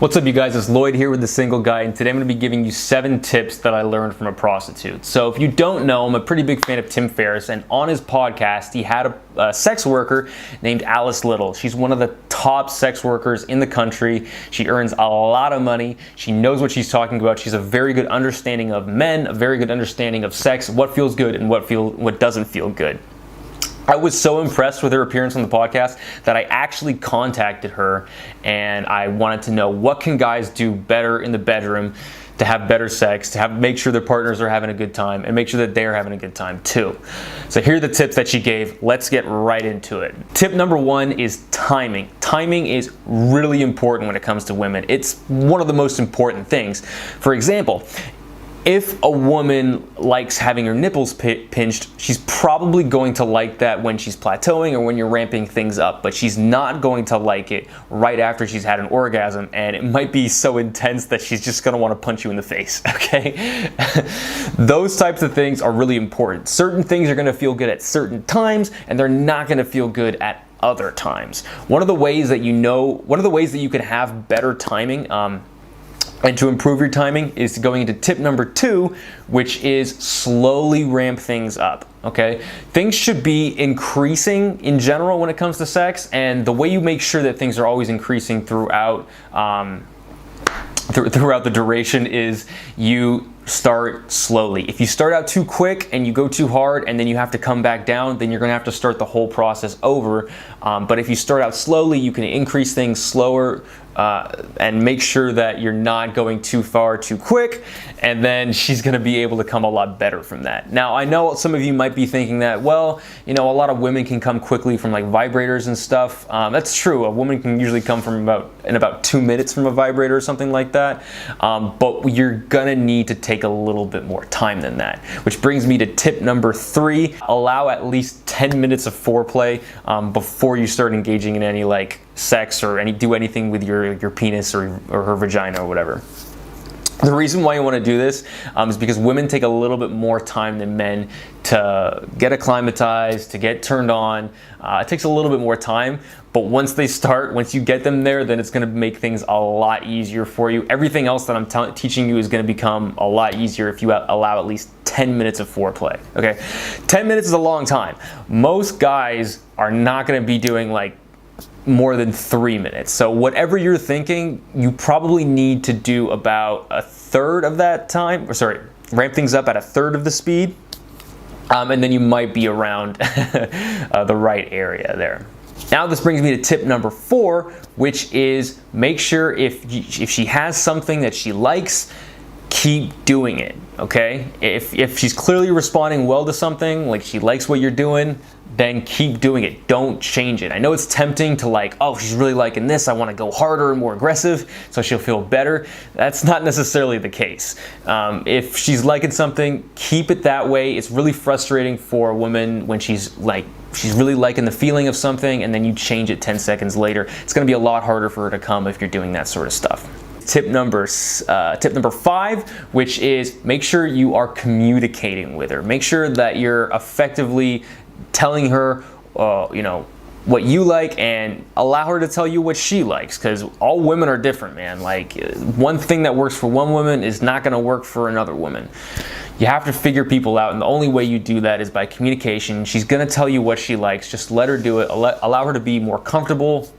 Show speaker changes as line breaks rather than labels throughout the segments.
What's up, you guys? It's Lloyd here with The Single Guy, and today I'm going to be giving you 7 tips that I learned from a prostitute. So if you don't know, I'm a pretty big fan of Tim Ferriss, and on his podcast he had a sex worker named Alice Little. She's one of the top sex workers in the country. She earns a lot of money. She knows what she's talking about. She's a very good understanding of men, a very good understanding of sex, what feels good and what doesn't feel good. I was so impressed with her appearance on the podcast that I actually contacted her and I wanted to know, what can guys do better in the bedroom to have better sex, to make sure their partners are having a good time and make sure that they're having a good time too. So here are the tips that she gave. Let's get right into it. Tip number 1 is timing. Timing is really important when it comes to women. It's one of the most important things. For example, if a woman likes having her nipples pinched, she's probably going to like that when she's plateauing or when you're ramping things up, but she's not going to like it right after she's had an orgasm, and it might be so intense that she's just going to want to punch you in the face, okay? Those types of things are really important. Certain things are going to feel good at certain times, and they're not going to feel good at other times. One of the ways that you can have better timing, and to improve your timing, is going into tip number 2, which is slowly ramp things up, okay? Things should be increasing in general when it comes to sex, and the way you make sure that things are always increasing throughout the duration is you start slowly. If you start out too quick and you go too hard and then you have to come back down, then you're gonna have to start the whole process over. But if you start out slowly, you can increase things slower and make sure that you're not going too far too quick, and then she's gonna be able to come a lot better from that. Now, I know some of you might be thinking that, well, you know, a lot of women can come quickly from like vibrators and stuff. That's true. A woman can usually come from about 2 minutes from a vibrator or something like that. But you're gonna need to take a little bit more time than that. Which brings me to tip number 3. Allow at least 10 minutes of foreplay before you start engaging in any like sex or do anything with your penis or her vagina or whatever. The reason why you want to do this is because women take a little bit more time than men to get acclimatized, to get turned on. It takes a little bit more time, but once you get them there, then it's going to make things a lot easier for you. Everything else that I'm teaching you is going to become a lot easier if you allow at least 10 minutes of foreplay, okay? 10 minutes is a long time. Most guys are not going to be doing like more than 3 minutes. So whatever you're thinking, you probably need to do about a third of that time, ramp things up at a third of the speed, and then you might be around the right area there. Now this brings me to tip number 4, which is make sure if she has something that she likes, keep doing it, okay? If she's clearly responding well to something, like she likes what you're doing, then keep doing it. Don't change it. I know it's tempting to like, oh, she's really liking this, I want to go harder and more aggressive so she'll feel better. That's not necessarily the case. If she's liking something, keep it that way. It's really frustrating for a woman when she's really liking the feeling of something and then you change it 10 seconds later. It's going to be a lot harder for her to come if you're doing that sort of stuff. Tip number 5, which is make sure you are communicating with her. Make sure that you're effectively telling her, you know, what you like, and allow her to tell you what she likes, because all women are different, man. Like, one thing that works for one woman is not going to work for another woman. You have to figure people out, and the only way you do that is by communication. She's going to tell you what she likes. Just let her do it. Allow her to be more comfortable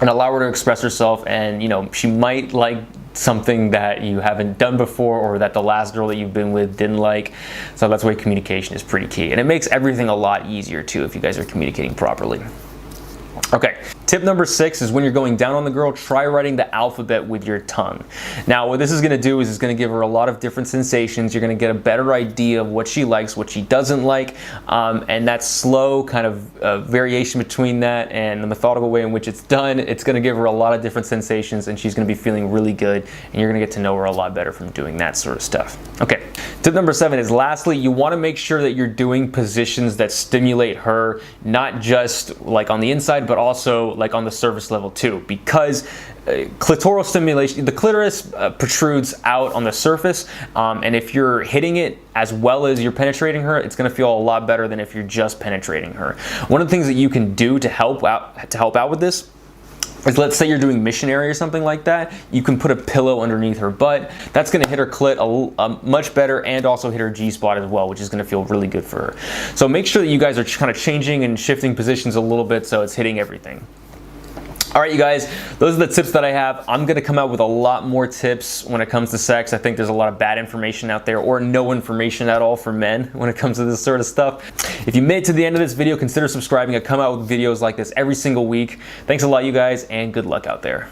and allow her to express herself, and you know, she might like something that you haven't done before or that the last girl that you've been with didn't like. So that's why communication is pretty key, and it makes everything a lot easier too if you guys are communicating properly. Okay, tip number 6 is when you're going down on the girl, try writing the alphabet with your tongue. Now what this is going to do is it's going to give her a lot of different sensations. You're going to get a better idea of what she likes, what she doesn't like, and that slow kind of variation between that and the methodical way in which it's done, it's going to give her a lot of different sensations, and she's going to be feeling really good, and you're going to get to know her a lot better from doing that sort of stuff. Okay, tip number 7 is lastly, you want to make sure that you're doing positions that stimulate her, not just like on the inside, but also like on the surface level too, because clitoral stimulation, the clitoris protrudes out on the surface, and if you're hitting it as well as you're penetrating her, it's going to feel a lot better than if you're just penetrating her. One of the things that you can do to help out with this is, let's say you're doing missionary or something like that, you can put a pillow underneath her butt. That's gonna hit her clit much better, and also hit her G-spot as well, which is gonna feel really good for her. So make sure that you guys are kind of changing and shifting positions a little bit so it's hitting everything. All right, you guys, those are the tips that I have. I'm gonna come out with a lot more tips when it comes to sex. I think there's a lot of bad information out there, or no information at all for men when it comes to this sort of stuff. If you made it to the end of this video, consider subscribing. I come out with videos like this every single week. Thanks a lot, you guys, and good luck out there.